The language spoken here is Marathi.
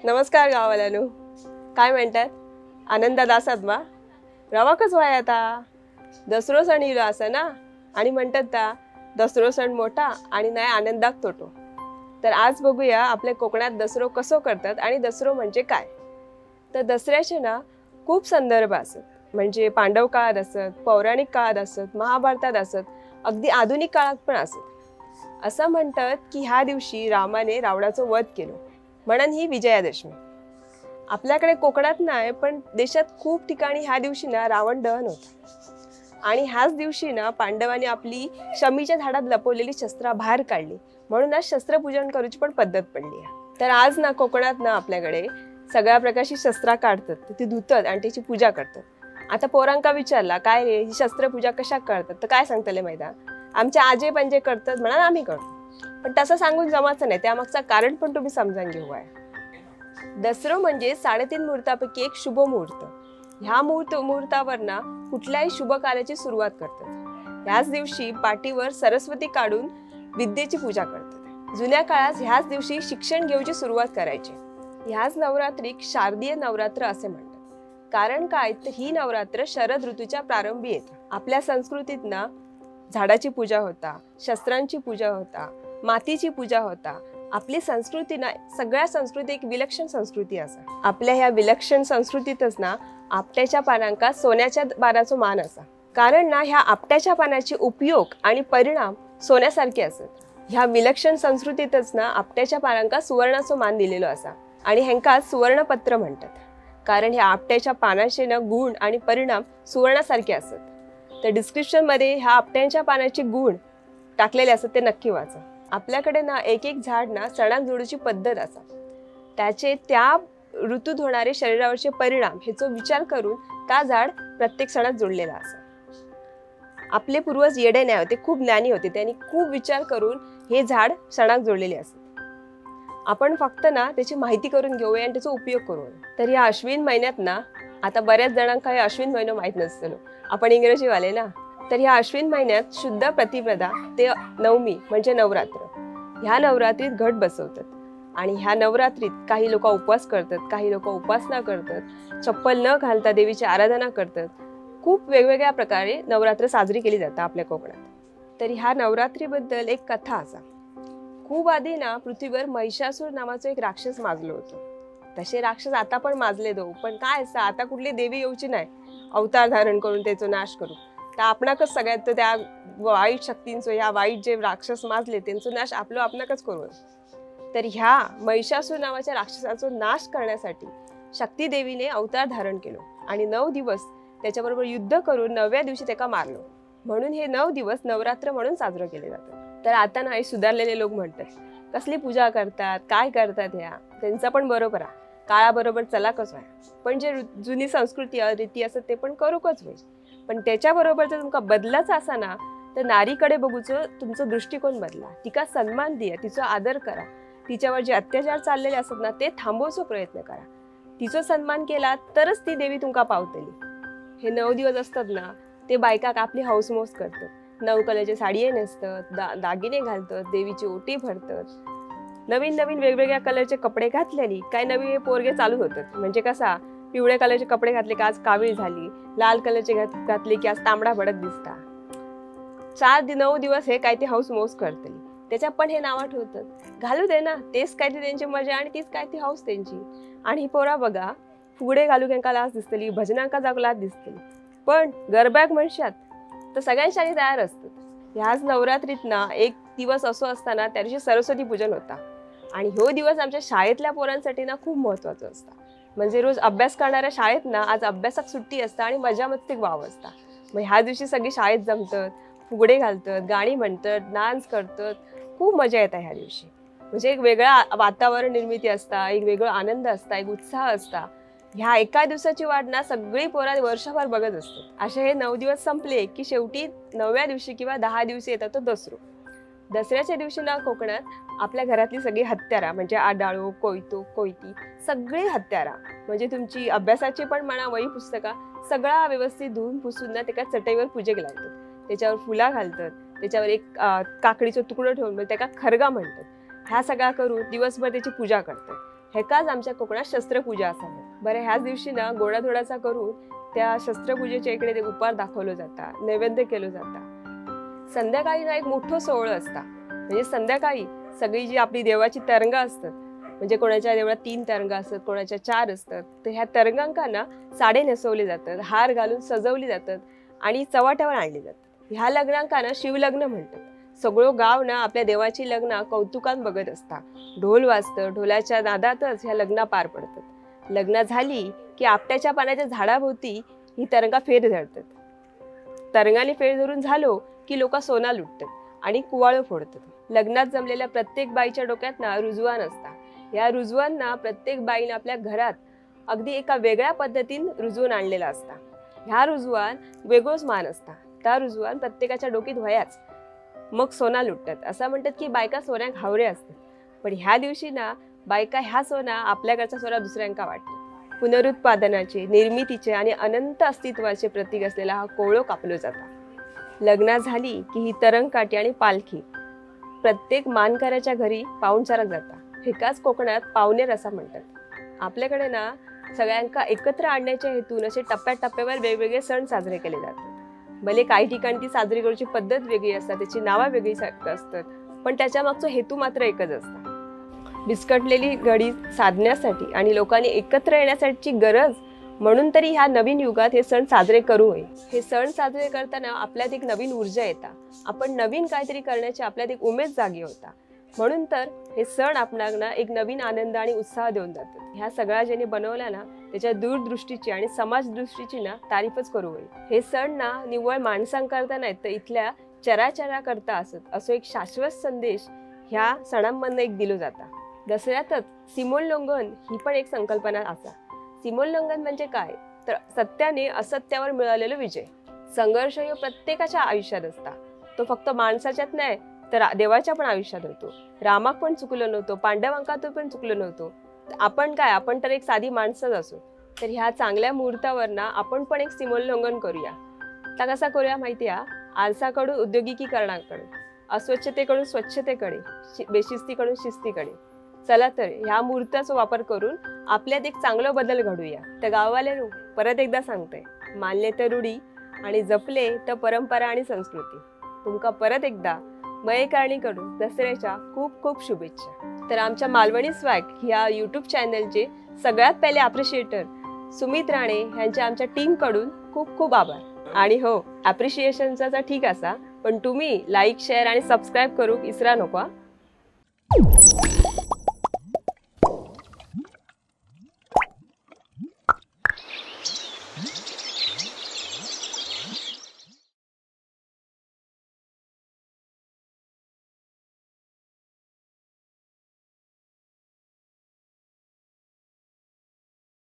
नमस्कार गावाल्यानो. काय म्हणतात? आनंदात आसात मा? रवाकच व्हाय आता. दसरो सण येलो असा ना, आणि म्हणतात ता दसरो सण मोठा आणि नाही आनंदाक तोटो. तर आज बघूया आपल्या कोकणात दसरो कसो करतात आणि दसरो म्हणजे काय. तर दसऱ्याचे ना खूप संदर्भ असत. म्हणजे पांडव काळात असत, पौराणिक काळात असत, महाभारतात असत, अगदी आधुनिक काळात पण असत. असं म्हणतात की ह्या दिवशी रामाने रावणाचा वध केलो, म्हणून ही विजयादशमी. आपल्याकडे कोकणात नाही पण देशात खूप ठिकाणी ह्या दिवशी ना रावण दहन होतं. आणि ह्याच दिवशी ना पांडवांनी आपली शमीच्या झाडात लपवलेली शस्त्रा बाहेर काढली, म्हणून आज शस्त्रपूजन करूची पण पद्धत पडली आहे. तर आज ना कोकणात ना आपल्याकडे सगळ्या प्रकारची शस्त्रा काढतात, ती धुतात आणि त्याची पूजा करतात. आता पोरांका विचारला काय रे ही शस्त्रपूजा कशा करतात, तर काय सांगतले माहिती? आमच्या आजे पंजे करतात म्हणून आम्ही करतो. पण तसं सांगून जमाचं नाही, त्यामागचं कारण पण तुम्ही समजून घेऊ आहे. दसरो म्हणजे 3.5 मुहूर्तापैकी एक शुभ मुहूर्त. ह्या मुहूर्तावर ना कुठल्याही शुभ कार्याची सुरुवात करतात. ह्याच दिवशी पाठीवर सरस्वती काढून विद्येची पूजा करतात. जुन्या काळात ह्याच दिवशी शिक्षण घेऊची सुरुवात करायची. ह्याच नवरात्रीक शारदीय नवरात्र असे म्हणतात. कारण काय तर ही नवरात्र शरद ऋतूच्या प्रारंभी येते. आपल्या संस्कृतीत ना झाडाची पूजा होता, शस्त्रांची पूजा होता, मातीची पूजा होता. आपली संस्कृती ना सगळ्या संस्कृती एक विलक्षण संस्कृती असा. आपल्या ह्या विलक्षण संस्कृतीतच ना आपट्याच्या पानांका सोन्याच्या बाराचो मान असा. कारण ना ह्या आपट्याच्या पानाचे उपयोग आणि परिणाम सोन्यासारखे असत. ह्या विलक्षण संस्कृतीतच ना आपट्याच्या पानांका सुवर्णाचो मान दिलेलो असा आणि ह्यांका सुवर्णपत्र म्हणतात. कारण ह्या आपट्याच्या पानाचे ना गुण आणि परिणाम सुवर्णासारखे असत. तर डिस्क्रिप्शन मध्ये ह्या आपट्यांच्या पानाचे गुण टाकलेले असत, ते नक्की वाचा. आपल्याकडे ना एक एक झाड ना सणाक जोडूची पद्धत असा. त्याचे त्या ऋतूत होणारे शरीरावरचे परिणाम ह्याचा विचार करून त्या झाड प्रत्येक सणात जोडलेला असा. आपले पूर्वज येडे नाही होते, खूप ज्ञानी होते. त्यांनी खूप विचार करून हे झाड सणाक जोडलेले असत. आपण फक्त ना त्याची माहिती करून घेऊया आणि त्याचा उपयोग करू. तर या अश्विन महिन्यात ना आता बऱ्याच जणांना हे अश्विन महिना माहीत नसतं, आपण इंग्रजीवाले ना. तर ह्या अश्विन महिन्यात शुद्ध प्रतिपदा ते नवमी म्हणजे नवरात्र, ह्या नवरात्रीत घट बसवतात. आणि ह्या नवरात्रीत काही लोक उपवास करतात, काही लोक उपासना करतात, चप्पल न घालता देवीची आराधना करतात. खूप वेगवेगळ्या प्रकारे नवरात्र साजरी केली जातात आपल्या कोकणात. तर ह्या नवरात्रीबद्दल एक कथा असा. खूप आधी ना पृथ्वीवर महिषासूर नावाचं एक राक्षस माजलो होतो. तसे राक्षस आता पण माजले दो, पण काय असं आता कुठली देवी येऊची नाही अवतार धारण करून त्याचा नाश करू. तर आपणाकच सगळ्यात त्या वाईट शक्तींचं, ह्या वाईट जे राक्षस माजले त्यांचा नाश आपणाकच करू. तर ह्या महिषासूर नावाच्या राक्षसाचा नाश करण्यासाठी शक्ती देवीने अवतार धारण केलं आणि 9 दिवस त्याच्याबरोबर युद्ध करून 9व्या दिवशी त्याला मारलो. म्हणून हे 9 दिवस नवरात्र म्हणून साजरं केले जातात. तर आता ना हे सुधारलेले लोक म्हणतात कसली पूजा करतात, काय करतात, ह्या त्यांचा पण बरोबर आहे. काळाबरोबर चलाकच व्हाय, पण जे जुनी संस्कृती रीती असत ते पण करूकच होईल. पण त्याच्याबरोबर जर तुमका बदलाच असा ना तर नारीकडे बघूचं तुमचं दृष्टिकोन बदला, तिका सन्मान द्या, तिचा आदर करा. तिच्यावर जे अत्याचार चाललेले असतात ना ते थांबवण्याचा प्रयत्न करा. तिचा सन्मान केला तरच ती देवी तुमका पावतली. हे 9 दिवस असतात ना ते बायका आपली हौसमौस करतात. 9 कलरचे साडये नेसतात, दागिने घालतात, देवीची ओटी भरतात, नवीन नवीन वेगवेगळ्या कलरचे कपडे घातलेली. काय नवीन पोरगे चालू होतात. म्हणजे कसा पिवळे कलरचे कपडे घातले की आज कावीळ झाली, लाल कलरचे घातले की आज तांबडा भडक दिसता. 9 दिवस हे काय ते हौस मौस करतली. त्याच्या पण हे नाव ठेवतात. घालू दे ना, तेच काय ते त्यांची मजा आणि तीच काय ती हौस त्यांची. आणि ही पोरा बघा फुगडे घालू त्यांना लाज दिसतली, भजनांका जाऊ लाज दिसतली, पण गरब्याक म्हणशात तर सगळ्यांच्या तयार असतात. ह्याच नवरात्रीत ना एक दिवस असो असताना त्या दिवशी सरस्वती पूजन होता. आणि ह्यो दिवस आमच्या शाळेतल्या पोरांसाठी ना खूप महत्वाचा असता. म्हणजे रोज अभ्यास करणाऱ्या शाळेत ना आज अभ्यासाक सुट्टी असता आणि मजा मस्तीक वाव असता. मग ह्या दिवशी सगळी शाळेत जमतात, फुगडे घालतात, गाणी म्हणतात, डान्स करतात, खूप मजा येते ह्या दिवशी. म्हणजे एक वेगळा वातावरण निर्मिती असता, एक वेगळा आनंद असता, एक उत्साह असता. ह्या एका दिवसाची वाट ना सगळी पोरा वर्षभर बघत असतात. असे हे 9 दिवस संपले की शेवटी 9व्या दिवशी किंवा 10 दिवशी येतात तो दसरो. दसऱ्याच्या दिवशी ना कोकणात आपल्या घरातली सगळी हत्यारा म्हणजे आडाळो, कोयतो, कोयती सगळी हत्यारा म्हणजे तुमची अभ्यासाची पण म्हणा वही पुस्तका सगळा व्यवस्थित धुवून पुसून ना त्याला चटईवर पूजेक लावतात. त्याच्यावर फुला घालतात, त्याच्यावर एक काकडीचं तुकडं ठेवून त्याला खरगा म्हणतात. ह्या सगळा करून दिवसभर त्याची पूजा करतात. हेकाच आमच्या कोकणात शस्त्रपूजा असा म्हणतात. बरं, ह्याच दिवशी ना गोडाधोडाचा करून त्या शस्त्रपूजेच्या इकडे ते उपार दाखवलं जाता, नैवेद्य केलं जाता. संध्याकाळी ना एक मोठं सोहळं असता. म्हणजे संध्याकाळी सगळी जी आपली देवाची तरंगा असतात, म्हणजे कोणाच्या देवळात 3 तरंगा असतात, कोणाच्या 4 असतात, तर ह्या तरंगांका ना साडे नेसवले जातात, हार घालून सजवली जातात आणि चव्हाट्यावर आणली जातात. ह्या लग्नांका ना शिवलग्न म्हणतात. सगळं गाव ना आपल्या देवाची लग्न कौतुकान बघत असता. ढोल वाजतं, ढोलाच्या नादातच ह्या लग्न पार पडतात. लग्न झाली की आपट्याच्या पानाच्या झाडाभोवती ही तरंगा फेर धरतात. तरंगाने फेर धरून झालो की लोक सोना लुटतात आणि कुवाळं फोडतात. लग्नात जमलेल्या प्रत्येक बाईच्या डोक्यात ना रुजवान असता. या रुजवांना प्रत्येक बाईने आपल्या घरात अगदी एका वेगळ्या पद्धतीने रुजवून आणलेला असता. ह्या रुजवान वेगळोच मान असता. त्या रुजवान प्रत्येकाच्या डोकीत व्हायाच, मग सोना लुटतात. असं म्हणतात की बायका सोन्याक हावरे असतात. पण ह्या दिवशी ना बायका ह्या सोना आपल्याकडचा सोना दुसऱ्यांका वाटतात. पुनरुत्पादनाचे, निर्मितीचे आणि अनंत अस्तित्वाचे प्रतीक असलेला हा कोळो कापलो जाता. लग्न झाली की ही तरंगकाठी आणि पालखी प्रत्येक मानकऱ्याच्या घरी पाहुणचाराक जाता. हेकाच कोकणात पावणेर असं म्हणतात. आपल्याकडे ना सगळ्यांका एकत्र आणण्याच्या हेतून असे टप्प्याटप्प्यावर वेगवेगळे सण साजरे केले जातात. भले काही ठिकाणी ती साजरी करण्याची पद्धत वेगळी असतात, त्याची नावं वेगळी असतात, पण त्याच्या मागचा हेतू मात्र एकच असता. विस्कटलेली घडी साधण्यासाठी आणि लोकांनी एकत्र येण्यासाठीची गरज म्हणून तरी ह्या नवीन युगात हे सण साजरे करू होय. हे सण साजरे करताना आपल्यात एक नवीन ऊर्जा येता. आपण नवीन काहीतरी करण्याची आपल्यात एक उमेद जागी होता. म्हणून तर हे सण आपणाला एक नवीन आनंद आणि उत्साह देऊन जातात. ह्या सगळ्या ज्याने बनवल्या ना त्याच्या दूरदृष्टीची आणि समाजदृष्टीची ना तारीफच करू होईल. हे सण ना निव्वळ माणसांकरता नाहीत, तर इथल्या चराचरा करता असत असो एक शाश्वत संदेश ह्या सणांमधून एक दिलो जाता. दसऱ्यातच सीमोल्लंघन ही पण एक संकल्पना असा. सीमोल्लंघन म्हणजे काय, तर सत्याने असत्यावर मिळालेला विजय. संघर्ष हे प्रत्येकाच्या आयुष्यात असता. तो फक्त माणसाच्यात नाही तर देवाच्या पण आयुष्यात होतो. रामाक पण चुकलो नव्हतो, पांडवांकातून पण चुकलो नव्हतो. आपण काय, आपण तर एक साधी माणसंच असो. तर ह्या चांगल्या मुहूर्तावर ना आपण पण एक सीमोल्लंघन करूया. आता कसा करूया माहिती आहे, आळसाकडून औद्योगिकीकरणाकडे, अस्वच्छतेकडून स्वच्छतेकडे, बेशिस्तीकडून शिस्तीकडे. चला तर ह्या मुहूर्ताचा वापर करून आपल्यात एक चांगला बदल घडूया. तर गाववाल्यानो परत एकदा सांगते, मानले तर रूढी आणि जपले तर परंपरा आणि संस्कृती. तुमका परत एकदा मयेकारणीकडून दसऱ्याच्या खूप खूप शुभेच्छा. तर आमच्या मालवणी स्वॅग ह्या यूट्यूब चॅनलचे सगळ्यात पहिले अप्रिशिएटर सुमित राणे यांच्या आमच्या टीमकडून खूप खूप आभार. आणि हो, अप्रिशिएशनचा ठीक असा, पण तुम्ही लाईक, शेअर आणि सबस्क्राईब करू विसरा नको.